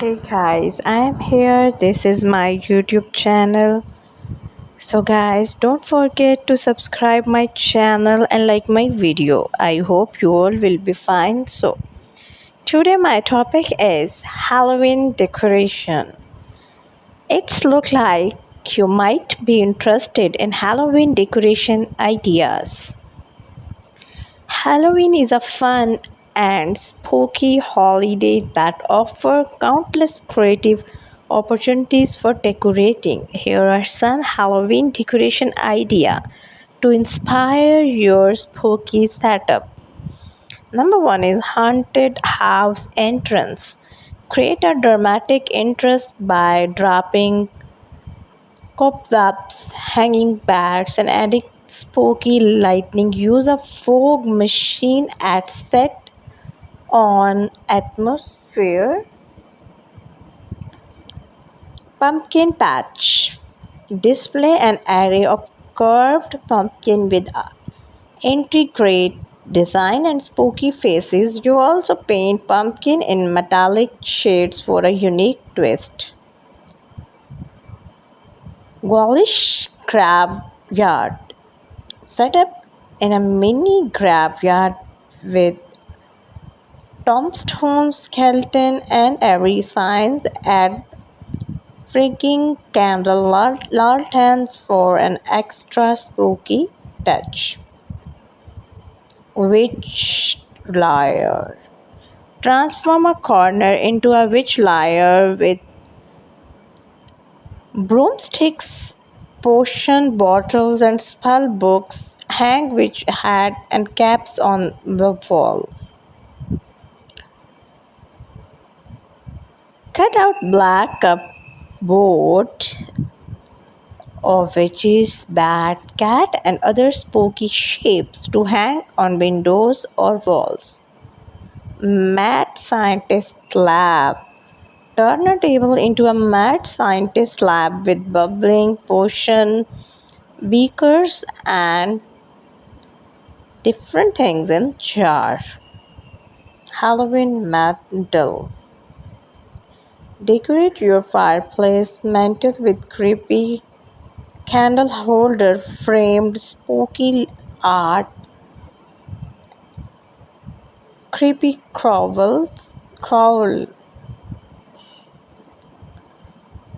Hey guys, I am here. This is my YouTube channel. So guys, don't forget to subscribe my channel and like my video. I hope you all will be fine. So, today my topic is Halloween decoration. It's look like you might be interested in Halloween decoration ideas. Halloween is a fun and spooky holiday that offers countless creative opportunities for decorating. Here are some Halloween decoration ideas to inspire your spooky setup. Number one is haunted house entrance. Create a dramatic entrance by dropping cobwebs, hanging bats, and adding spooky lightning. Use a fog machine at set on atmosphere. Pumpkin patch. Display an array of curved pumpkin with intricate design and spooky faces. You also paint pumpkin in metallic shades for a unique twist. Gaulish graveyard. Set up in a mini graveyard with tombstone skeleton and airy signs. Add freaking candle lanterns for an extra spooky touch. Witch lair. Transform a corner into a witch lair with broomsticks, potion bottles, and spell books. Hang witch hat and caps on the wall. Cut out black cupboard of witches, bat, cat, and other spooky shapes to hang on windows or walls. Mad scientist lab. Turn a table into a mad scientist lab with bubbling potion beakers and different things in jar. Halloween mantle. Decorate your fireplace mantle with creepy candle holder framed spooky art, creepy crawl,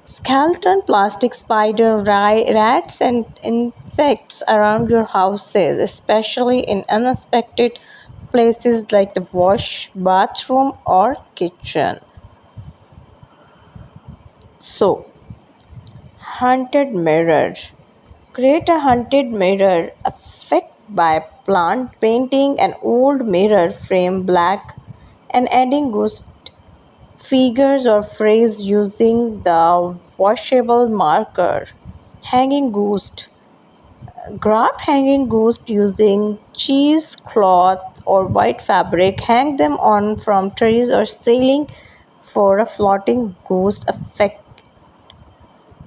skeleton, plastic spider, rats, and insects around your houses, especially in unexpected places like the wash, bathroom, or kitchen. So, haunted mirror. Create a haunted mirror effect by painting an old mirror frame black and adding ghost figures or phrase using the washable marker. Hanging ghost. Craft hanging ghost using cheesecloth or white fabric. Hang them on from trees or ceiling for a floating ghost effect.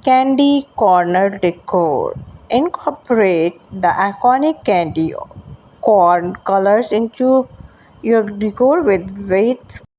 Candy corner decor. Incorporate the iconic candy corn colors into your decor with weights